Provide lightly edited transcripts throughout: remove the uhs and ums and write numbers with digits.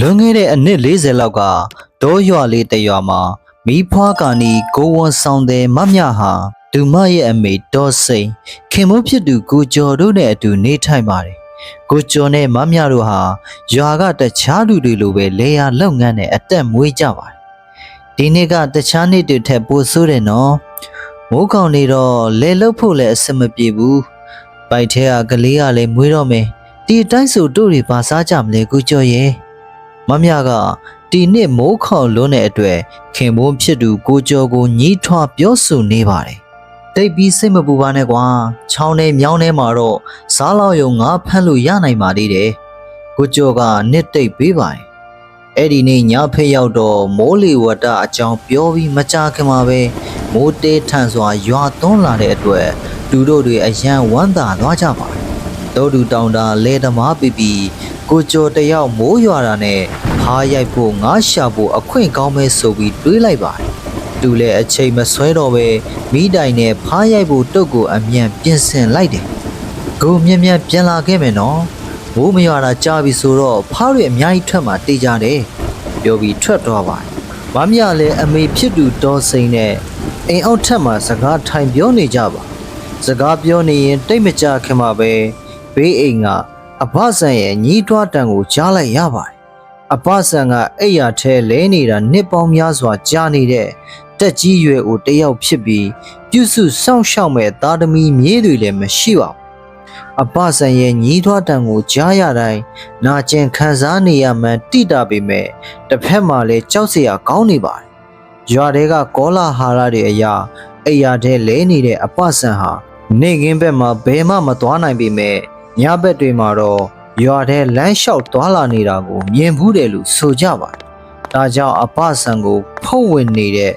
လွန်ခဲ့တဲ့အနှစ်40လောက်ကတောရွာလေးတရွာမှာမိဖွားကာနီကိုဝန်ဆောင်တဲ့မမြဟာသူမရဲ့အမေတော်စိန်ခင်မိုးဖြစ်သူကိုကျော်တို့နဲ့အတူနေထိုင်ပါတယ်။ကိုကျော်နဲ့မမြတို့ဟာရွာကတခြားလူတွေလိုပဲလေယာလုပ်ငန်းနဲ့အသက်မွေးကြပါတယ်။ဒီနေ့ကတခြားနေ့တွေထက်ပိုဆိုးတယ်နော်။မိုးကောင်နေတော့လေလုတ်ဖို့လည်းအဆင်မပြေဘူး။ပိုက်ထဲကကလေးကလည်းမွေးတော့မယ်။ဒီအတိုင်းဆိုတို့တွေပါစားကြမလဲကိုကျော်ရဲ့။မမြကဒီနှစ်မိုးခေါင်လွန်းတဲ့အတွက်ခင်မိုးဖြစ်သူကိုကျော်ကိုညီးထွားပြောဆိုနေပါတယ်။တိတ်ပြီးစိတ်မပူပါနဲ့ကွာ။ချောင်းထဲမြောင်းထဲမှာတော့စားလောက်ရုံငါဖမ်းလို့ရနိုင်ပါသေးတယ်။ကိုကျော်ကနှစ်တိတ်ပေးပါတယ်။အဲ့ဒီနေ့ညဖေးရောက်တော့မိုးလေဝတ္တအကြောင်းပြောပြီးမကြခင်မှာပဲမိုးတဲထန်စွာရွာသွန်းလာတဲ့အတွက်သူတို့တွေအယံဝမ်းသာသွားကြပါတယ်။တောတူတောင်တာလဲသမားပြီးကိုကျော်တယောက်မိုးရွာတာနဲ့ဖားရိုက်ဖို့ငါးရှာဖို့အခွင့်ကောင်းမဲဆိုပြီးတွေးလိုက်ပါတယ်။သူလည်းအချိန်မဆွဲတော့ပဲမိတိုင်နဲ့ဖားရိုက်ဖို့တုတ်ကိုအမြန်ပြင်ဆင်လိုက်တယ်။ကိုမြက်မြက်ပြန်လာခဲ့မယ်နော်။မိုးမရွာတာကြာပြီဆိုတော့ဖားတွေအများကြီးထွက်မှတေးကြတယ်။ပြောပြီးထွက်သွားပါတယ်။မမလည်းအမေဖြစ်သူတော်စိန်နဲ့အိမ်အောက်ထက်မှာစကားထိုင်ပြောနေကြပါ။စကားပြောနေရင်တိတ်မကြခင်မှာပဲဘေးအိမ်ကအဘဆန်ရဲ့ညီးတွားတန်ကိုကြားလိုက်ရပါတယ်။အဘဆန်ကအိယာထဲလဲနေတာနှစ်ပေါင်းများစွာကြာနေတဲ့တက်ကြီးရွယ်ကိုတယောက်ဖြစ်ပြီးပြုစုစောင့်ရှောက်မဲ့သားသမီးမြေးတွေလည်းမရှိပါဘူး။အဘဆန်ရဲ့ညီးတွားတန်ကိုကြားရတိုင်းနာကျင်ခံစားနေရမှန်းတိတာပေမဲ့တစ်ဖက်မှာလည်းကြောက်စရာကောင်းနေပါတယ်။ရွာတွေကကောလာဟာရတွေအရာအိယာထဲလဲနေတဲ့အဘဆန်ဟာနေကင်းဘက်မှာဘယ်မှမသွားနိုင်ပေမဲ့ညဘက်တွေမှာတော့ရွာထဲလမ်းလျှောက်သွားလာနေတာကိုမြင်ဘူးတယ်လို့ဆိုကြပါတယ်။ဒါကြောင့်အဘဆန်ကိုဖုတ်ဝင်နေတဲ့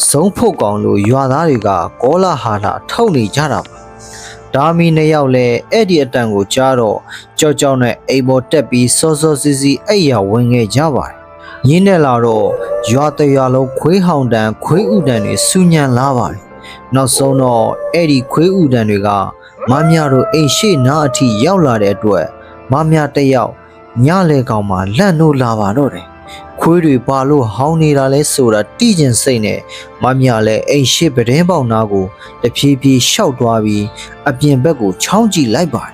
ဇုံဖုတ်ကောင်လိုရွာသားတွေကကောလာဟာလာထုတ်နေကြတာပါ။ဒါမီနှစ်ယောက်လည်းအဲ့ဒီအတန်ကိုကြားတော့ကြောက်ကြောက်နဲ့အိမ်ပေါ်တက်ပြီးစောစောစီးစီးအိယာဝင်ခဲ့ကြပါတယ်။ရင်းနဲ့လာတော့ရွာတရွာလုံးခွေးဟောင်တန်ခွေးဥတန်တွေစူညံလာပါတယ်။နောက်ဆုံးတော့အဲ့ဒီခွေးဥတန်တွေကမမြတို့အိမ်ရှိနားအထိရောက်လာတဲ့အတွက်မမြတယောက်ညလေကောင်မှလန့်နိုးလာပါတော့တယ်။ခွေးတွေပါလို့ဟောင်းနေတာလဲဆိုတာတိကျင်စိတ်နဲ့မမြလည်းအိမ်ရှိပဒင်းပေါက်နာကိုတဖြည်းဖြည်းရှောက်သွားပြီးအပြင်ဘက်ကိုချောင်းကြည့်လိုက်ပါတယ်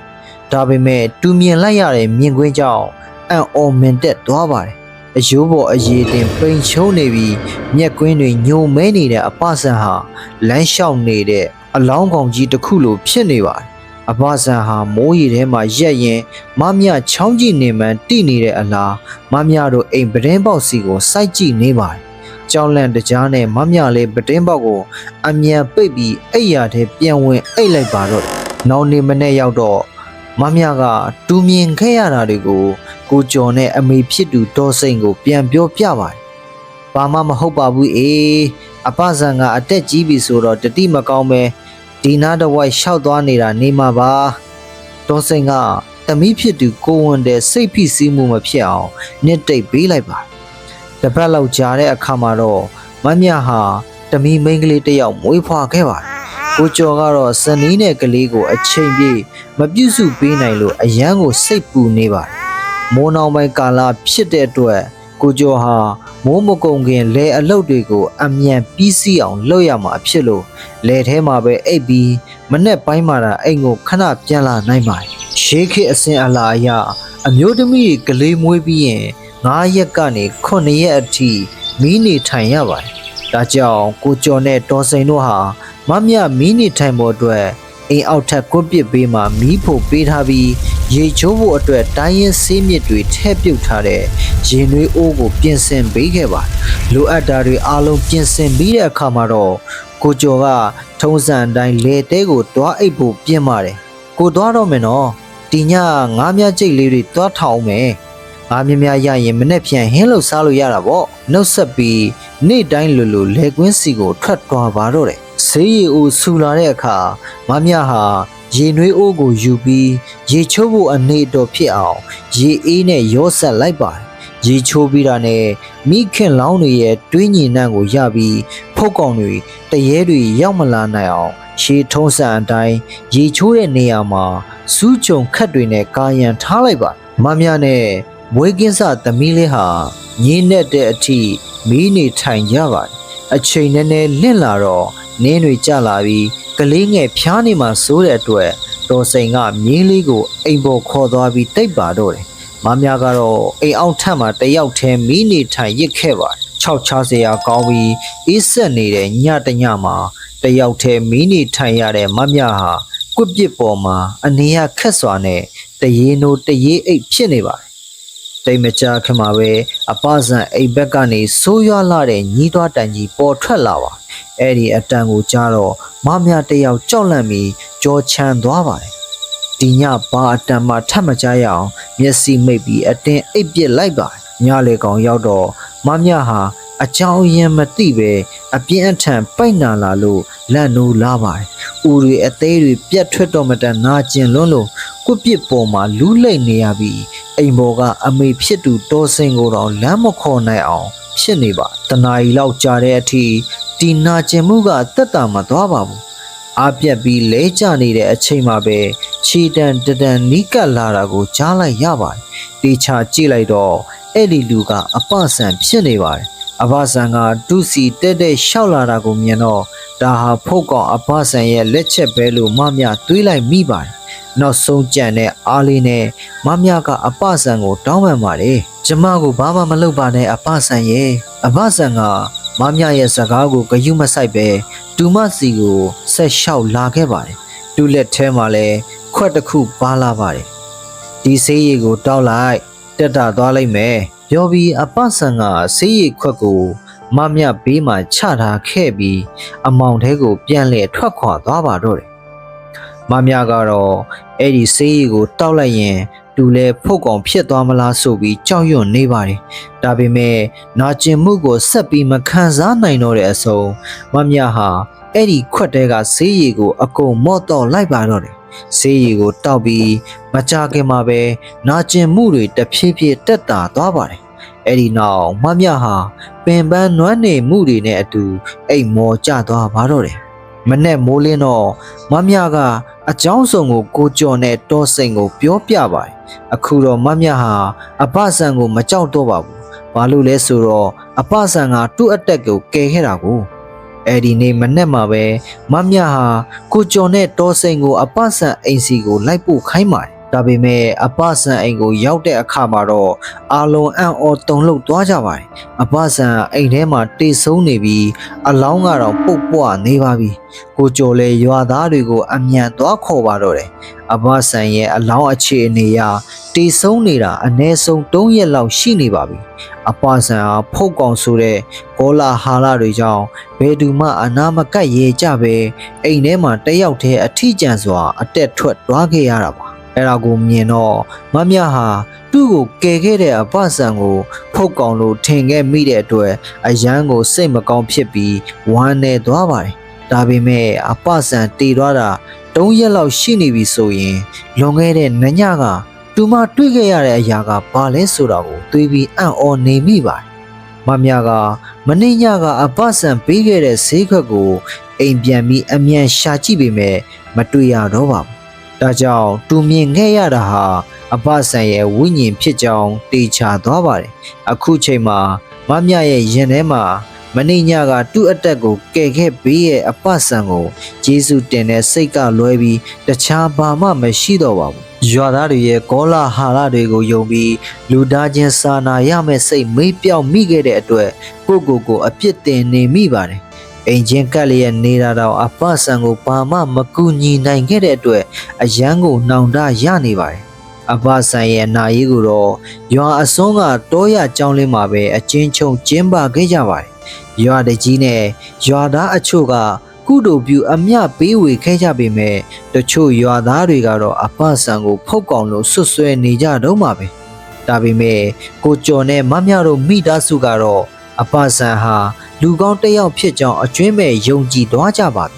။ဒါပေမဲ့တူမြင်လိုက်ရတဲ့မြင်ကွင်းကြောင့်အံ့ဩမင်တက်သွားပါတယ်။အယိုးပေါ်အရေးတင်ပိန်ချုံနေပြီးမျက်ကွင်းတွေညိုမဲနေတဲ့အပဆန်ဟာလမ်းလျှောက်နေတဲ့အလောင်းကောင်ကြီးတစ်ခုလိုဖြစ်နေပါတယ်။အဘဆန်ဟာမိုးရီထဲမှာရက်ရင်မမြချောင်းကြည့်နေမှန်းတိနေတဲ့အလားမမြတို့အိမ်ပဒင်းပေါက်စီကိုစိုက်ကြည့်နေပါတယ်။ကြောင်လန့်တကြားနဲ့မမြလေးပဒင်းပေါက်ကိုအမြန်ပိတ်ပြီးအိယာထဲပြန်ဝင်အိတ်လိုက်ပါတော့တယ်။နောက်နေ့မနေ့ရောက်တော့မမြကတူမြင်ခဲ့ရတာတွေကိုကိုကျော်နဲ့အမေဖြစ်သူတော်စိန်ကိုပြန်ပြောပြပါတယ်။ဘာမှမဟုတ်ပါဘူးအေးအဘဆန်ကအတက်ကြီးပြီဆိုတော့တတိမကောင်းပဲဒီနားတစ်ဝိုက်ရှောက်သွားနေတာနေမှာပါဒေါ်စိန်ကသမီးဖြစ်သူကိုဝန်တဲ့စိတ်ဖိစီးမှုမဖြစ်အောင်နှစ်တိတ်ပေးလိုက်ပါတပတ်လောက်ကြာတဲ့အခါမှာတော့မမြဟာသမီးမိန်းကလေးတစ်ယောက်မွေးဖွားခဲ့ပါတယ်ကိုကျော်ကတော့စနီးနဲ့ကလေးကိုအချိန်ပြည့်မပြုစုပေးနိုင်လို့အယမ်းကိုစိတ်ပူနေပါတယ်မိုးနောင်ပိုင်းကာလဖြစ်တဲ့အတွက်ကိုကျော်ဟာမိုးမကုံခင်လဲအလုတ်တွေကိုအမြန်ပြီးစီးအောင်လုပ်ရမှာဖြစ်လို့လဲထဲမှာပဲအိပ်ပြီးမနေ့ပိုင်းမှာအိမ်ကိုခဏပြန်လာနိုင်ပါတယ်ရှေးခေတ်အစဉ်အလာအရအမျိုးသမီးကလေးမွေးပြီးရင်9ရက်ကနေ9ရက်အထိမီးနေထိုင်ရပါတယ်ဒါကြောင့်ကိုကျော်နဲ့တော်စိန်တို့ဟာမမြမီးနေထိုင်ဖို့အတွက်အိမ်အောက်ထပ်ကွပ်ပစ်ပေးမှမီးဖို့ပေးထားပြီးရေချိုးဖို့အတွက်တိုင်းရင်းဆေးမြစ်တွေထည့်ပြုတ်ထားတဲ့ရေနွေးအိုးကိုပြင်ဆင်ပေးခဲ့ပါတယ်လိုအပ်တာတွေအားလုံးပြင်ဆင်ပြီးတဲ့အခါမှာတော့ကိုကျော်ကထုံးစံတိုင်းလေတဲကိုတွားအိပ်ဖို့ပြင်ပါတယ်ကိုတွားတော့မယ်နော်ဒီညငါးမြကြိတ်လေးတွေတွားထောင်မယ်ငါးမြများရရင်မနေ့ပြန်ဟင်းလို့စားလို့ရတာပေါ့နှုတ်ဆက်ပြီးနေ့တိုင်းလိုလေကွင်းစီကိုထွက်သွားပါတော့တယ်ဆေးရည်အိုဆူလာတဲ့အခါမမြဟာရေနွေးအိုးကိုယူပြီးရေချိုးဖို့အနေတော်ဖြစ်အောင်ရေအေးနဲ့ရောဆက်လိုက်ပါတယ်ရေချိုးပြီးတာနဲ့မိခင်လောင်းတွေရဲ့တွင်းညီနှံ့ကိုရပြီးဖုတ်ကောင်တွေတရေတွေရောက်မလာနိုင်အောင်ရှေးထုံးစံအတိုင်းရေချိုးတဲ့နေရာမှာစူးကြုံခတ်တွေနဲ့ကာယံထားလိုက်ပါမမြနဲ့ မွေးကင်းစသမီးလေးဟာညင်းနဲ့တဲ့အထိမီးနေထိုင်ကြပါတယ်အချိန်နဲ့နဲ့လင့်လာတော့နင်းတွေကျလာပြီးကလေးငယ်ဖျားနေမှစိုးတဲ့အတွက်တော်စိန်ကမြင်းလေးကိုအိမ်ပေါ်ခေါ်သွားပြီးတိတ်ပါတော့တယ်မမကတော့အိမ်အောင်ထက်မှာတယောက်တည်းမီးနေထိုင်ရစ်ခဲ့ပါတယ်၆ချစရာကောင်းပြီးအေးဆက်နေတဲ့ညတညမှာတယောက်တည်းမီးနေထိုင်ရတဲ့မမဟာကွပ်ပစ်ပေါ်မှာအနေရခက်စွာနဲ့တရေနိုးတရေအိတ်ဖြစ်နေပါတယ်တိတ်မကြခင်မှာပဲအပဇံအိမ်ဘက်ကနေဆိုးရွားလာတဲ့ညီးသွားတန်ကြီးပေါ်ထွက်လာပါအဲ့ဒီအတန်ကိုကြားတော့မမတယောက်ကြောက်လန့်ပြီးကြောချမ်းသွားပါတယ်ဒီညဘာအတန်မှထပ်မကြရအောင်မျက်စိမိတ်ပြီးအတင်းအိပ်ပစ်လိုက်ပါတယ်ညလေကောင်ရောက်တော့မမဟာအကြောင်းရင်းမသိပဲအပြင်းအထန်ပိတ်နာလာလို့လက်နိုးလာပါတယ်။ဦးတွေအသေးတွေပြတ်ထွက်တော့မတန်နာကျင်လွန်းလို့ကွပစ်ပေါ်မှာလူးလိမ့်နေရပြီးအိမ်ပေါ်ကအမေဖြစ်သူတော်စင်ကိုတော့လမ်းမခေါ်နိုင်အောင်ဖြစ်နေပါတနာရီလောက်ကြာတဲ့အထိဒီနာကျင်မှုကတက်တာမသွားပါဘူး။အားပြက်ပြီးလဲကျနေတဲ့အချိန်မှာပဲခြေတံတန်နီးကပ်လာတာကိုကြားလိုက်ရပါတယ်။တေချာကြည့်လိုက်တော့အဲ့ဒီလူကအပဆန်ဖြစ်နေပါတယ်အဘဆန်ကဒုစီတက်တက်ရှောက်လာတာကိုမြင်တော့ဒါဟာဖုတ်ကောင်အဘဆန်ရဲ့လက်ချက်ပဲလို့မမတွေးလိုက်မိပါတယ်နောက်ဆုံးကြံတဲ့အားလေးနဲ့မမကအဘဆန်ကိုတောင်းပန်ပါတယ်ကျမကိုဘာမှမလုပ်ပါနဲ့အဘဆန်ရဲ့အဘဆန်ကမမရဲ့စကားကိုဂယုမဆိုင်ပဲတူမစီကိုဆက်လျှောက်လာခဲ့ပါတယ်တူလက်ထဲမှာလည်းခွက်တစ်ခုပါလာပါတယ်ဒီဆေးရည်ကိုတောက်လိုက်တက်တာသွားလိုက်မယ်ပြောပြီးအပဆန်ကဆေးရည်ခွက်ကိုမမဘေးမှာချထားခဲ့ပြီးအမောင်ထဲကိုပြန်လဲထွက်ခွာသွားပါတော့တယ်မမကတော့အဲ့ဒီဆေးရည်ကိုတောက်လိုက်ရင်သူလဲဖုတ်ကောင်ဖြစ်သွားမလားဆိုပြီးကြောက်ရွံ့နေပါတယ်ဒါပေမဲ့နာကျင်မှုကိုဆက်ပြီးမခံစားနိုင်တော့တဲ့အဆုံးမမဟာအဲ့ဒီခွက်တဲကဆေးရည်ကိုအကုန်မော့တော့လိုက်ပါတော့တယ်ဆေးရည်ကိုတောက်ပြီးမကြခင်မှာပဲနာကျင်မှုတွေတဖြည်းဖြည်းတက်တာသွားပါတယ်အဲ့ဒီနောက်မမဟာပင်ပန်းနွမ်းနေမှုတွေနဲ့အတူအိမ်မော်ကျသွားပါတော့တယ်မနဲ့မိုးလင်းတော့မမကအကြောင်းစုံကိုကိုကျော်နဲ့တောစိန်ကိုပြောပြပါတယ်အခုတော့မမဟာအပဆန်ကိုမကြောက်တော့ပါဘူးဘာလို့လဲဆိုတော့အပဆန်ကသူ့အတက်ကိုကယ်ခဲ့တာကိုအဲ့ဒီနေ့မနေ့မှာပဲမမဟာကိုကျော်နဲ့တောစိန်ကိုအပဆန်အိမ်စီကိုလိုက်ပို့ခိုင်းပါတယ်ဒါပေမဲ့အပဆန်အိမ်ကိုရောက်တဲ့အခါမှာတော့အာလုံအံ့ဩတုန်လှုပ်သွားကြပါတယ်အပဆန်အိမ်ထဲမှာတေဆုံးနေပြီးအလောင်းကတော့ပုတ်ပွားနေပါပြီကိုကျော်လည်းရွာသားတွေကိုအမြန်သွားခေါ်ပါတော့တယ်အပဆန်ရဲ့အလောင်းအခြေအနေအရတေဆုံးနေတာအနည်းဆုံး3ရက်လောက်ရှိနေပါပြီအပဆန်ဟာဖုတ်ကောင်ဆိုတဲ့ကောလာဟာလတွေကြောင့်ဘယ်သူမှအနာမကတ်ရဲကြပဲအိမ်ထဲမှာတယောက်တည်းအထီးကျန်စွာအတက်ထွက်သွားခဲ့ရတာပါအဲ့ဒါကိုမြင်တော့မမဟာသူ့ကိုကယ်ခဲ့တဲ့အပဆန်ကိုဖုတ်ကောင်လို့ထင်ခဲ့မိတဲ့အတွက်အယမ်းကိုစိတ်မကောင်းဖြစ်ပြီးဝမ်းနေသွားပါတယ်ဒါပေမဲ့အပဆန်တေသွားတာ3ရက်လောက်ရှိနေပြီဆိုရင်လွန်ခဲ့တဲ့နညကသူမတွေ့ခဲ့ရတဲ့အရာကဘာလဲဆိုတာကိုတွေးပြီးအံ့ဩနေမိပါတယ်မမကမနေ့ညကအပဆန်ပေးခဲ့တဲ့ဈေးခွက်ကိုအိမ်ပြန်ပြီးအမြန်ရှာကြည့်ပေမဲ့မတွေ့ရတော့ပါဘူးဒါကြောင့်သူမြင်ခဲ့ရတာဟာအပဆန်ရဲ့ဝိညာဉ်ဖြစ်ကြောင်းတေချာသွားပါတယ်အခုချိန်မှာမမရဲ့ရင်ထဲမှာမနေ့ညကသူ့အတက်ကိုကယ်ခဲ့ပေးရဲ့အပဆန်ကိုယေရှုတင်တဲ့စိတ်ကလွဲပြီးတခြားဘာမှမရှိတော့ပါဘူးရွာသားတွေရဲ့ကောလာဟာလတွေကိုယုံပြီးလူသားချင်းစာနာရမယ့်စိတ်မေးပြောင်းမိခဲ့တဲ့အတွက်ကိုအပြစ်တင်နေမိပါတယ်အိမ်ချင်းကပ်လျက်နေတာတော့အပဆန်ကိုဘာမှမကူညီနိုင်ခဲ့တဲ့အတွက်အယမ်းကိုနှောင်တရနေပါတယ်အပဆန်ရဲ့နာရီကိုတော့ရွာအစွန်းကတောရကျောင်းလေးမှာပဲအချင်းချုပ်ကျင်းပခဲ့ကြပါတယ်ရွာတကြီးနဲ့ရွာသားအချို့ကကုသိုလ်ပြုအမျှပေးဝေခဲ့ကြပေမဲ့တချို့ရွာသားတွေကတော့အပဆန်ကိုဖုတ်ကောင်လို့ဆွဆွဲနေကြတော့မှာပဲဒါပေမဲ့ကိုကျော်နဲ့မမတို့မိသားစုကတော့အပဆန်ဟာလူကောင်းတစ်ယောက်ဖြစ်ကြောင်းအကျွင်းမဲ့ယုံကြည်သွားကြပါပြီ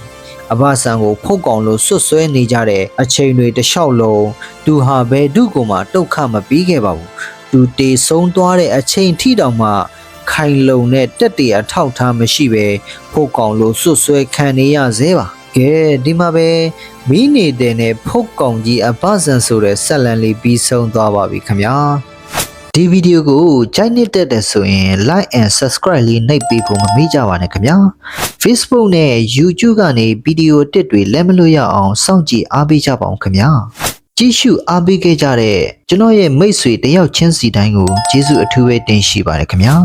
အပဆန်ကိုဖုတ်ကောင်လို့ဆွဆွဲနေကြတဲ့အချိန်တွေတလျှောက်လုံးသူဟာဘယ်သူ့ကိုမှတုတ်ခမပြီးခဲ့ပါဘူးသူတေဆုံးသွားတဲ့အချိန်ထိတောင်မှခိုင်လုံတဲ့တက်တရထောက်ထားမရှိပဲဖုတ်ကောင်လို့ဆွဆွဲခံနေရသေးပါကဲဒီမှာပဲမိနေတဲ့နဲ့ဖုတ်ကောင်ကြီးအပဆန်ဆိုတဲ့ဆက်လန်လေးပြီးဆုံးသွားပါပြီခင်ဗျာ ဒီဗီဒီယိုကိုကြိုက်နေတဲ့တဲ့ဆိုရင် like and subscribe လေးနှိပ်ပေးဖို့မမေ့ကြပါနဲ့ခင်ဗျာ Facebook နဲ့ YouTube ကနေဗီဒီယိုတစ်တွေလက်မလွတ်ရအောင်စောင့်ကြည့်အားပေးကြပါအောင်ခင်ဗျာကြည့်ရှုအားပေးခဲ့ကြတဲ့ကျွန်တော်ရဲ့မိတ်ဆွေတယောက်ချင်းစီတိုင်းကိုကျေးဇူးအထူးပဲတင်ရှိပါတယ်ခင်ဗျာ